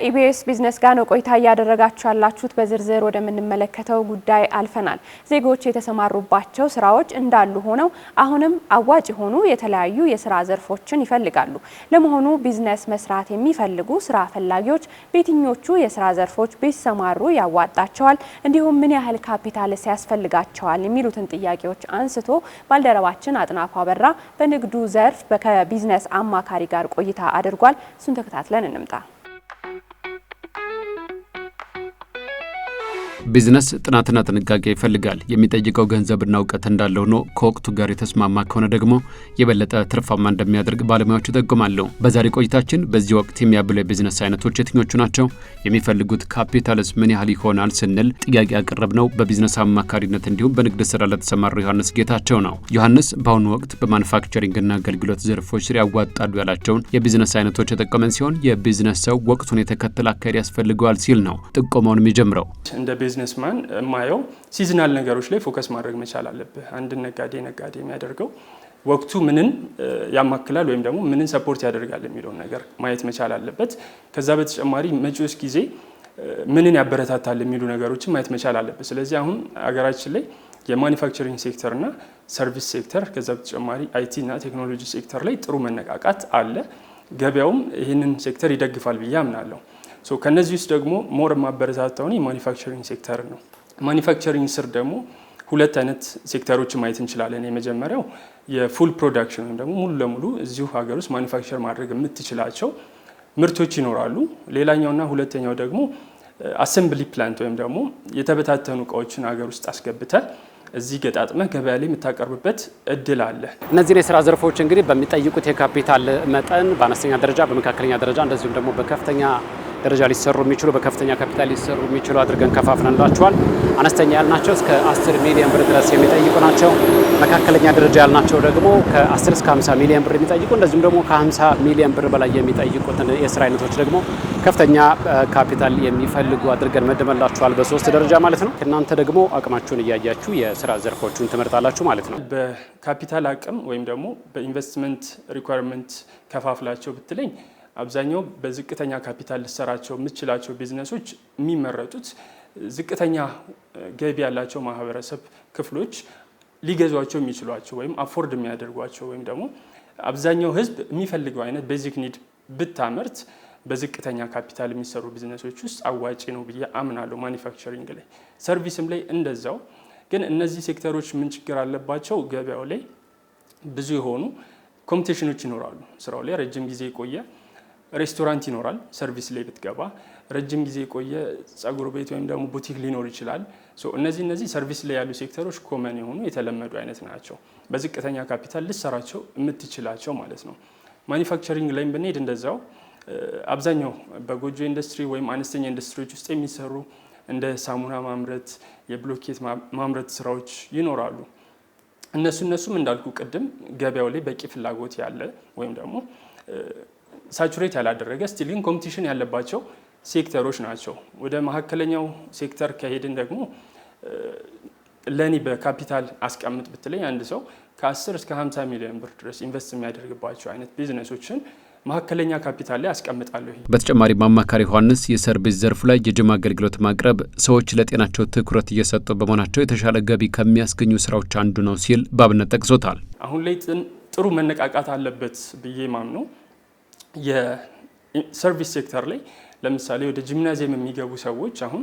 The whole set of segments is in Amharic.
ከኢቢኤስ ቢዝነስ ጋር ነው ቆይታ ያደረጋችሁ ያላችሁት። በዝርዝር ወደ ምንመለከተው ጉዳይ አልፈናል። ዜጎች የተሰማሩባቸው ስራዎች እንዳሉ ሆነው አሁንም አዋጭ ሆኑ የተለያዩ የስራ ዘርፎችን ይፈልጋሉ። ለመሆኑ ቢዝነስ መስራት የሚፈልጉ ስራ ፈላጊዎች በየትኞቹ የስራ ዘርፎች ቢሰማሩ ያዋጣቸዋል? እንዲሁም ምን ያህል ካፒታል ያስፈልጋቸዋል? የሚሉትን ጥያቄዎች አንስቶ ባልደረባችን አጥናፉ አበራ በንግዱ ዘርፍ ከቢዝነስ አማካሪ ጋር ቆይታ አድርጓል። እሱን ተከታትለን እንምጣ። ቢዝነስ ጥናትና ጥንቃቄ ይፈልጋል። የሚጠይቀው ገንዘብና እውቀት እንዳለው ነው። ከወቅቱ ጋር የተስማማ ከሆነ ደግሞ የበለጠ ትርፋማ እንደሚያደርግ ባለሙያዎች ይጠቁማሉ። በዛሬ ቆይታችን በዚህ ወቅት የሚያብሉ የቢዝነስ አይነቶች የትኞቹ ናቸው? የሚፈልጉት ካፒታልስ ምን ያህል ይሆናል ስንል ጥያቄ ያቀረብነው በቢዝነስ አማካሪነት እንዲሁም በንግድ ስራ ለተሰማሩ ዮሐንስ ጌታቸው ነው። ዮሐንስ በአሁኑ ወቅት በማኑፋክቸሪንግና አገልግሎት ዘርፎች ስር ያዋጣሉ ያላቸውን የቢዝነስ አይነቶች የጠቀመን ሲሆን የቢዝነስ ሰው ወቅቱን የተከተለ አካሄድ ያስፈልገዋል ሲል ነው ጥቆማውን የሚጀምረው። ቢዝነስማን ማየው ሲዝናል ነገሮች ላይ ፎከስ ማድረግ መቻል አለበት። አንድ ነጋዴ የሚያደርገው ወቅቱ ምንን ያማክላል ወይም ደግሞ ምንን ሰፖርት ያደርጋል የሚለው ነገር ማየት መቻል አለበት። ከዛ በተጨማሪ መጪውስ ጊዜ ምንን ያበረታታል የሚሉ ነገሮችን ማየት መቻል አለበት። ስለዚህ አሁን አገራችን ላይ የማኑፋክቸሪንግ ሴክተር እና ሰርቪስ ሴክተር ከዛ በተጨማሪ አይቲ እና ቴክኖሎጂ ሴክተር ላይ ጥሩ መነቃቃት አለ። ገበያውም ይህንን ሴክተር ይደግፋል ብዬ አምናለሁ። ከነዚህ ውስጥ ደግሞ ሞር ማበረታታውን የማኑፋክቸሪንግ ሴክተር ነው። ማኑፋክቸሪንግ ስር ደግሞ ሁለት አይነት ሴክተሮችን ማየት እንችላለን። የመጀመሪያው የፉል ፕሮዳክሽን ወይም ደግሞ ሙሉ ለሙሉ እዚሁ ሀገር ውስጥ ማኑፋክቸር ማድረግ የምትችላቸው ምርቶች ይኖራሉ። ሌላኛውና ሁለተኛው ደግሞ አሰምብሊ ፕላንት ወይም ደግሞ የተበታተኑ እቃዎችን ሀገር ውስጥ አስገብተ እዚህ ገጣጥመህ ገበያ ላይ የምታቀርብበት እድል አለ። እነዚህ የስራ ዘርፎች እንግዲህ በሚጠይቁት የካፒታል መጠን በአነስተኛ ደረጃ፣ በመካከለኛ ደረጃ እንደዚሁም ደግሞ በከፍተኛ ደረጃ ሊሰሩ የሚችሉ በከፍተኛ ካፒታል ሊሰሩ የሚችሉ አድርገን ከፋፍለንላቸዋል። አነስተኛ ያልናቸው እስከ 10 ሚሊዮን ብር ድረስ የሚጠይቁ ናቸው። መካከለኛ ደረጃ ያልናቸው ደግሞ ከ10 እስከ 50 ሚሊዮን ብር የሚጠይቁ እንደዚሁም ደግሞ ከ50 ሚሊዮን ብር በላይ የሚጠይቁትን የስራ አይነቶች ደግሞ ከፍተኛ ካፒታል የሚፈልጉ አድርገን መድበላችኋል። በሶስት ደረጃ ማለት ነው። እናንተ ደግሞ አቅማችሁን እያያችሁ የስራ ዘርፎቹን ትመርጣላችሁ ማለት ነው። በካፒታል አቅም ወይም ደግሞ በኢንቨስትመንት ሪኳየርመንት ከፋፍላቸው ብትለኝ አብዛኛው በዝቅተኛ ካፒታል ልሰራቸው የምትችላቸው ቢዝነሶች የሚመረጡት ዝቅተኛ ገቢ ያላቸው ማህበረሰብ ክፍሎች ሊገዟቸው የሚችሏቸው ወይም አፎርድ የሚያደርጓቸው ወይም ደግሞ አብዛኛው ህዝብ የሚፈልገው አይነት ቤዚክ ኒድ ብታመርት በዝቅተኛ ካፒታል የሚሰሩ ቢዝነሶች ውስጥ አዋጪ ነው ብዬ አምናለሁ። ማኑፋክቸሪንግ ላይ፣ ሰርቪስም ላይ እንደዛው። ግን እነዚህ ሴክተሮች ምን ችግር አለባቸው? ገበያው ላይ ብዙ የሆኑ ኮምፒቲሽኖች ይኖራሉ። ስራው ላይ ረጅም ጊዜ የቆየ ሬስቶራንት ይኖራል። ሰርቪስ ላይ ብትገባ ረጅም ጊዜ የቆየ ጸጉር ቤት ወይም ደግሞ ቡቲክ ሊኖር ይችላል። እነዚህ ሰርቪስ ላይ ያሉ ሴክተሮች ኮመን የሆኑ የተለመዱ አይነት ናቸው። በዝቅተኛ ካፒታል ልሰራቸው የምትችላቸው ማለት ነው። ማኑፋክቸሪንግ ላይም ብንሄድ እንደዛው አብዛኛው በጎጆ ኢንዱስትሪ ወይም አነስተኛ ኢንዱስትሪዎች ውስጥ የሚሰሩ እንደ ሳሙና ማምረት፣ የብሎኬት ማምረት ስራዎች ይኖራሉ። እነሱም እንዳልኩ ቅድም ገበያው ላይ በቂ ፍላጎት ያለ ወይም ደግሞ ሳቹሬት ያላደረገ ስቲል ግን ኮምፒቲሽን ያለባቸው ሴክተሮች ናቸው። ወደ መካከለኛው ሴክተር ከሄድን ደግሞ ለኔ በካፒታል አስቀምጥ ብትለኝ አንድ ሰው ከ10 እስከ 50 ሚሊዮን ብር ድረስ ኢንቨስት የሚያደርግባቸው አይነት ቢዝነሶችን መካከለኛ ካፒታል ላይ አስቀምጣለሁ። በተጨማሪ አማካሪ ዮሐንስ የሰርቪስ ዘርፍ ላይ የጅም አገልግሎት ማቅረብ ሰዎች ለጤናቸው ትኩረት እየሰጡ በመሆናቸው የተሻለ ገቢ ከሚያስገኙ ስራዎች አንዱ ነው ሲል በአብነት ጠቅሶታል። አሁን ላይ ጥሩ መነቃቃት አለበት ብዬ ማምነው የሰርቪስ ሴክተር ላይ ለምሳሌ ወደ ጂምናዚየም የሚገቡ ሰዎች አሁን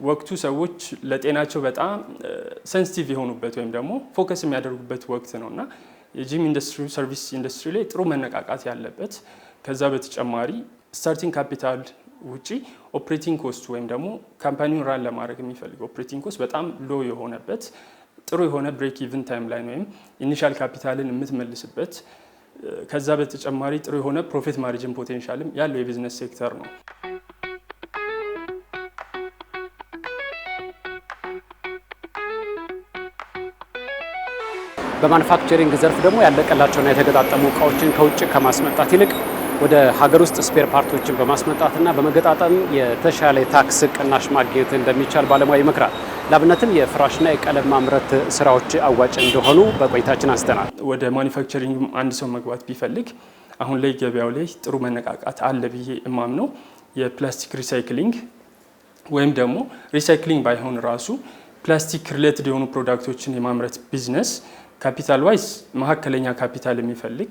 ወቅቱ ሰዎች ለጤናቸው በጣም ሴንሲቲቭ የሆኑበት ወይም ደግሞ ፎከስ የሚያደርጉበት ወቅት ነውና የጂም ኢንዱስትሪ ሰርቪስ ኢንዱስትሪ ላይ ጥሩ መነቃቃት ያለበት። ከዛ በተጨማሪ ስታርቲንግ ካፒታል ውጪ ኦፕሬቲንግ ኮስት ወይም ደግሞ ካምፓኒውን ራን ለማድረግ የሚፈልገው ኦፕሬቲንግ ኮስት በጣም ሎ የሆነበት ጥሩ የሆነ ብሬክ ኢቭን ታይም ላይ ወይም ኢኒሻል ካፒታልን የምትመልስበት ከዛ በተጨማሪ ጥሩ የሆነ ፕሮፊት ማርጂን ፖቴንሻልም ያለው የቢዝነስ ሴክተር ነው። በማኑፋክቸሪንግ ዘርፍ ደግሞ ያለቀላቸውና የተገጣጠሙ እቃዎችን ከውጭ ከማስመጣት ይልቅ ወደ ሀገር ውስጥ ስፔር ፓርቶችን በማስመጣትና በመገጣጠም የተሻለ ታክስ ቅናሽ ማግኘት እንደሚቻል ባለሙያ ይመክራል። ላብነትም የፍራሽና የቀለም ማምረት ስራዎች አዋጭ እንደሆኑ በቆይታችን አስተናል። ወደ ማኑፋክቸሪንግ አንድ ሰው መግባት ቢፈልግ አሁን ላይ ገበያው ላይ ጥሩ መነቃቃት አለ ብዬ እማምነው የፕላስቲክ ሪሳይክሊንግ ወይም ደግሞ ሪሳይክሊንግ ባይሆን ራሱ ፕላስቲክ ሪሌትድ የሆኑ ፕሮዳክቶችን የማምረት ቢዝነስ ካፒታል ዋይዝ መካከለኛ ካፒታል የሚፈልግ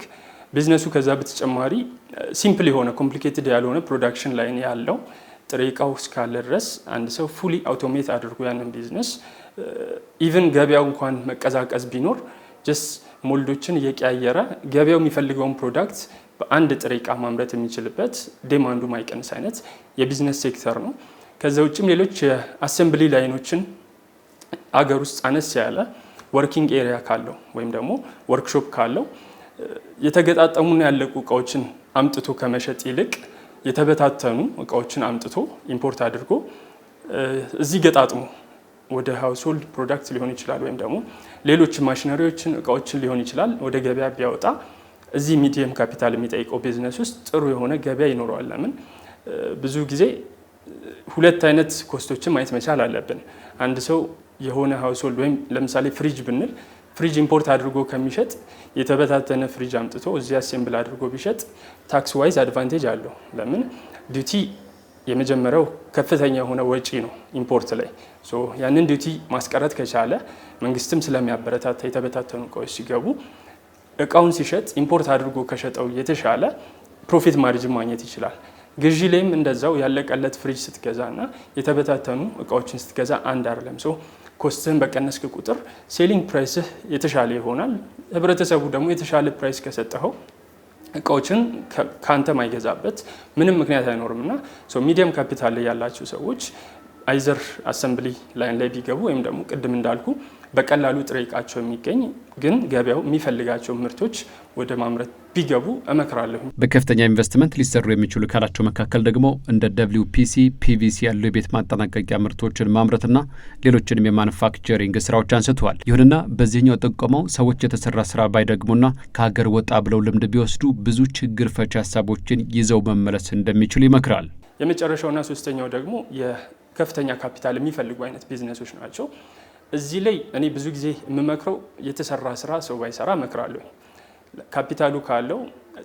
ቢዝነሱ ከዛ በተጨማሪ ሲምፕል የሆነ ኮምፕሊኬትድ ያልሆነ ፕሮዳክሽን ላይን ያለው ጥሬ እቃው እስካለ ድረስ አንድ ሰው ፉሊ አውቶሜት አድርጎ ያንን ቢዝነስ ኢቭን ገበያው እንኳን መቀዛቀዝ ቢኖር ጀስት ሞልዶችን እየቀያየረ ገበያው የሚፈልገውን ፕሮዳክት በአንድ ጥሬ እቃ ማምረት የሚችልበት ዴማንዱ ማይቀንስ አይነት የቢዝነስ ሴክተር ነው። ከዛ ውጭም ሌሎች የአሰምብሊ ላይኖችን አገር ውስጥ አነስ ያለ ወርኪንግ ኤሪያ ካለው ወይም ደግሞ ወርክሾፕ ካለው የተገጣጠሙና ያለቁ እቃዎችን አምጥቶ ከመሸጥ ይልቅ የተበታተኑ እቃዎችን አምጥቶ ኢምፖርት አድርጎ እዚህ ገጣጥሞ ወደ ሃውስሆልድ ፕሮዳክት ሊሆን ይችላል ወይም ደግሞ ሌሎች ማሽነሪዎችን እቃዎችን ሊሆን ይችላል ወደ ገበያ ቢያወጣ እዚህ ሚዲየም ካፒታል የሚጠይቀው ቢዝነስ ውስጥ ጥሩ የሆነ ገበያ ይኖረዋል። ለምን ብዙ ጊዜ ሁለት አይነት ኮስቶችን ማየት መቻል አለብን። አንድ ሰው የሆነ ሃውስሆልድ ወይም ለምሳሌ ፍሪጅ ብንል ፍሪጅ ኢምፖርት አድርጎ ከሚሸጥ የተበታተነ ፍሪጅ አምጥቶ እዚህ አሴምብል አድርጎ ቢሸጥ ታክስ ዋይዝ አድቫንቴጅ አለው። ለምን ዲዩቲ የመጀመሪያው ከፍተኛ የሆነ ወጪ ነው ኢምፖርት ላይ። ያንን ዲዩቲ ማስቀረት ከቻለ መንግስትም ስለሚያበረታታ የተበታተኑ እቃዎች ሲገቡ እቃውን ሲሸጥ ኢምፖርት አድርጎ ከሸጠው የተሻለ ፕሮፊት ማርጅን ማግኘት ይችላል። ግዢ ላይም እንደዛው ያለቀለት ፍሪጅ ስትገዛ እና የተበታተኑ እቃዎችን ስትገዛ አንድ አይደለም። ኮስትህን በቀነስክ ቁጥር ሴሊንግ ፕራይስህ የተሻለ ይሆናል። ህብረተሰቡ ደግሞ የተሻለ ፕራይስ ከሰጠኸው እቃዎችን ከአንተ ማይገዛበት ምንም ምክንያት አይኖርም እና ሚዲየም ካፒታል ላይ ያላቸው ሰዎች አይዘር አሰምብሊ ላይን ላይ ቢገቡ ወይም ደግሞ ቅድም እንዳልኩ በቀላሉ ጥሬ እቃቸው የሚገኝ ግን ገበያው የሚፈልጋቸው ምርቶች ወደ ማምረት ቢገቡ እመክራለሁ። በከፍተኛ ኢንቨስትመንት ሊሰሩ የሚችሉ ካላቸው መካከል ደግሞ እንደ WPC፣ PVC ያሉ የቤት ማጠናቀቂያ ምርቶችን ማምረትና ሌሎችንም የማኑፋክቸሪንግ ስራዎች አንስተዋል። ይሁንና በዚህኛው ጠቆመው ሰዎች የተሰራ ስራ ባይደግሙና ከሀገር ወጣ ብለው ልምድ ቢወስዱ ብዙ ችግር ፈቺ ሀሳቦችን ይዘው መመለስ እንደሚችሉ ይመክራል። የመጨረሻውና ሶስተኛው ደግሞ የከፍተኛ ካፒታል የሚፈልጉ አይነት ቢዝነሶች ናቸው። እዚህ ላይ እኔ ብዙ ጊዜ የምመክረው የተሰራ ስራ ሰው ባይሰራ እመክራለሁ። ካፒታሉ ካለው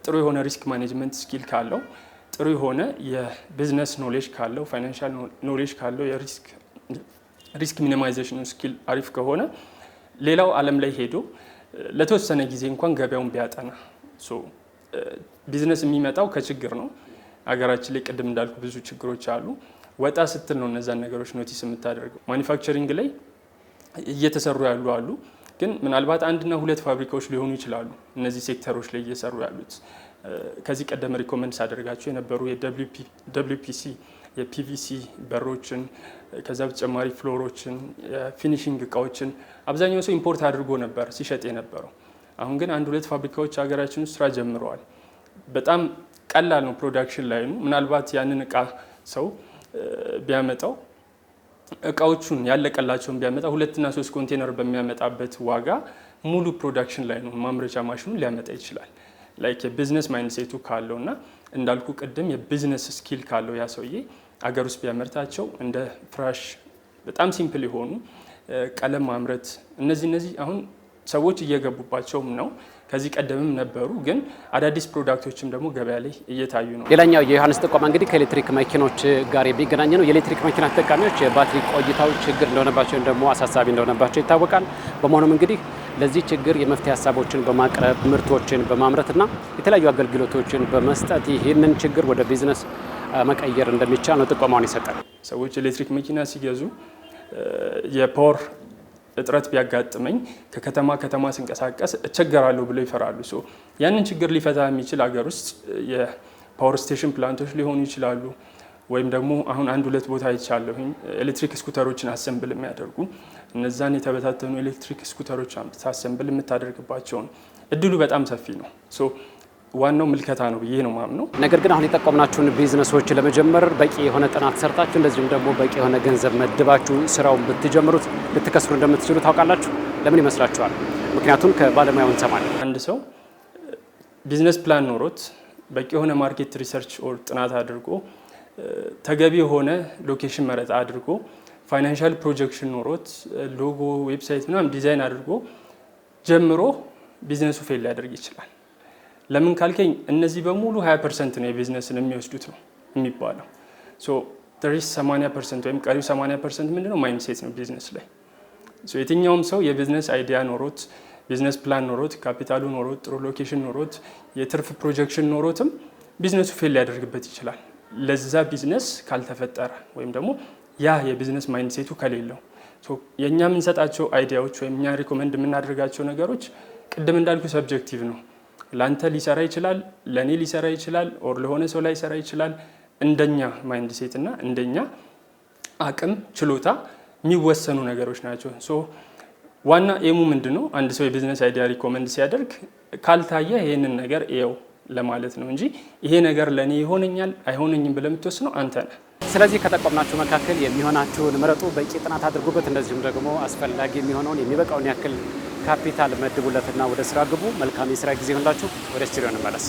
ጥሩ የሆነ ሪስክ ማኔጅመንት ስኪል ካለው ጥሩ የሆነ የቢዝነስ ኖሌጅ ካለው ፋይናንሻል ኖሌጅ ካለው የሪስክ ሚኒማይዜሽን ስኪል አሪፍ ከሆነ ሌላው ዓለም ላይ ሄዶ ለተወሰነ ጊዜ እንኳን ገበያውን ቢያጠና ቢዝነስ የሚመጣው ከችግር ነው። አገራችን ላይ ቅድም እንዳልኩ ብዙ ችግሮች አሉ። ወጣ ስትል ነው እነዛን ነገሮች ኖቲስ የምታደርገው። ማኒፋክቸሪንግ ላይ እየተሰሩ ያሉ አሉ፣ ግን ምናልባት አንድና ሁለት ፋብሪካዎች ሊሆኑ ይችላሉ እነዚህ ሴክተሮች ላይ እየሰሩ ያሉት። ከዚህ ቀደም ሪኮመንድ ሳደርጋቸው የነበሩ የWPC የPVC በሮችን ከዛ በተጨማሪ ፍሎሮችን የፊኒሽንግ እቃዎችን አብዛኛው ሰው ኢምፖርት አድርጎ ነበር ሲሸጥ የነበረው። አሁን ግን አንድ ሁለት ፋብሪካዎች ሀገራችን ውስጥ ስራ ጀምረዋል። በጣም ቀላል ነው ፕሮዳክሽን ላይኑ። ምናልባት ያንን እቃ ሰው ቢያመጣው እቃዎቹን ያለቀላቸውን ቢያመጣ 2 እና 3 ኮንቴነር በሚያመጣበት ዋጋ ሙሉ ፕሮዳክሽን ላይ ነው ማምረቻ ማሽኑን ሊያመጣ ይችላል። ላይክ የቢዝነስ ማይንድሴቱ ካለው እና እንዳልኩ ቅድም የቢዝነስ ስኪል ካለው ያ ሰውዬ አገር ውስጥ ቢያመርታቸው እንደ ፍራሽ በጣም ሲምፕል የሆኑ ቀለም ማምረት እነዚህ አሁን ሰዎች እየገቡባቸውም ነው። ከዚህ ቀደምም ነበሩ፣ ግን አዳዲስ ፕሮዳክቶችም ደግሞ ገበያ ላይ እየታዩ ነው። ሌላኛው የዮሐንስ ጥቆማ እንግዲህ ከኤሌክትሪክ መኪኖች ጋር የሚገናኝ ነው። የኤሌክትሪክ መኪና ተጠቃሚዎች የባትሪ ቆይታው ችግር እንደሆነባቸው ደግሞ አሳሳቢ እንደሆነባቸው ይታወቃል። በመሆኑም እንግዲህ ለዚህ ችግር የመፍትሄ ሀሳቦችን በማቅረብ ምርቶችን በማምረትና የተለያዩ አገልግሎቶችን በመስጠት ይህንን ችግር ወደ ቢዝነስ መቀየር እንደሚቻል ነው ጥቆማውን ይሰጣል። ሰዎች ኤሌክትሪክ መኪና ሲገዙ የፓወር እጥረት ቢያጋጥመኝ ከከተማ ስንቀሳቀስ እቸገራለሁ ብለው ይፈራሉ። ያንን ችግር ሊፈታ የሚችል ሀገር ውስጥ የፓወር ስቴሽን ፕላንቶች ሊሆኑ ይችላሉ። ወይም ደግሞ አሁን 1-2 ቦታ አይቻለሁኝ ኤሌክትሪክ ስኩተሮችን አሰምብል የሚያደርጉ እነዛን የተበታተኑ ኤሌክትሪክ ስኩተሮች አሰምብል የምታደርግባቸውን እድሉ በጣም ሰፊ ነው። ዋናው ምልከታ ነው ብዬ ነው ማምነው። ነገር ግን አሁን የጠቆምናችሁን ቢዝነሶች ለመጀመር በቂ የሆነ ጥናት ሰርታችሁ እንደዚሁም ደግሞ በቂ የሆነ ገንዘብ መድባችሁ ስራውን ብትጀምሩት ልትከስሩ እንደምትችሉ ታውቃላችሁ። ለምን ይመስላችኋል? ምክንያቱም ከባለሙያው እንሰማለን። አንድ ሰው ቢዝነስ ፕላን ኖሮት በቂ የሆነ ማርኬት ሪሰርች ኦር ጥናት አድርጎ ተገቢ የሆነ ሎኬሽን መረጣ አድርጎ ፋይናንሻል ፕሮጀክሽን ኖሮት ሎጎ፣ ዌብሳይት ምናምን ዲዛይን አድርጎ ጀምሮ ቢዝነሱ ፌል ሊያደርግ ይችላል። ለምን ካልከኝ እነዚህ በሙሉ 20% ነው የቢዝነስን የሚወስዱት ነው የሚባለው። 80% ወይም ቀሪው 80% ምንድነው? ማይንድሴት ነው ቢዝነስ ላይ። የትኛውም ሰው የቢዝነስ አይዲያ ኖሮት ቢዝነስ ፕላን ኖሮት ካፒታሉ ኖሮት ጥሩ ሎኬሽን ኖሮት የትርፍ ፕሮጀክሽን ኖሮትም ቢዝነሱ ፌል ሊያደርግበት ይችላል። ለዛ ቢዝነስ ካልተፈጠረ ወይም ደግሞ ያ የቢዝነስ ማይንድሴቱ ከሌለው የእኛ የምንሰጣቸው አይዲያዎች ወይም እኛ ሪኮመንድ የምናደርጋቸው ነገሮች ቅድም እንዳልኩ ሰብጀክቲቭ ነው። ለአንተ ሊሰራ ይችላል፣ ለእኔ ሊሰራ ይችላል፣ ኦር ለሆነ ሰው ላይሰራ ይችላል። እንደኛ ማይንድሴት እና እንደኛ አቅም ችሎታ የሚወሰኑ ነገሮች ናቸው። ዋና ኤሙ ምንድን ነው? አንድ ሰው የቢዝነስ አይዲያ ሪኮመንድ ሲያደርግ ካልታየ ይሄንን ነገር ኤው ለማለት ነው እንጂ ይሄ ነገር ለእኔ ይሆነኛል አይሆነኝም ብለህ የምትወስነው አንተ ነህ። ስለዚህ ከጠቆምናችሁ መካከል የሚሆናችሁን ምረጡ፣ በቂ ጥናት አድርጉበት። እንደዚሁም ደግሞ አስፈላጊ የሚሆነውን የሚበቃውን ያክል ካፒታል መድቡለትና ወደ ስራ ግቡ። መልካም የስራ ጊዜ ይሁንላችሁ። ወደ ስቱዲዮ እንመለስ።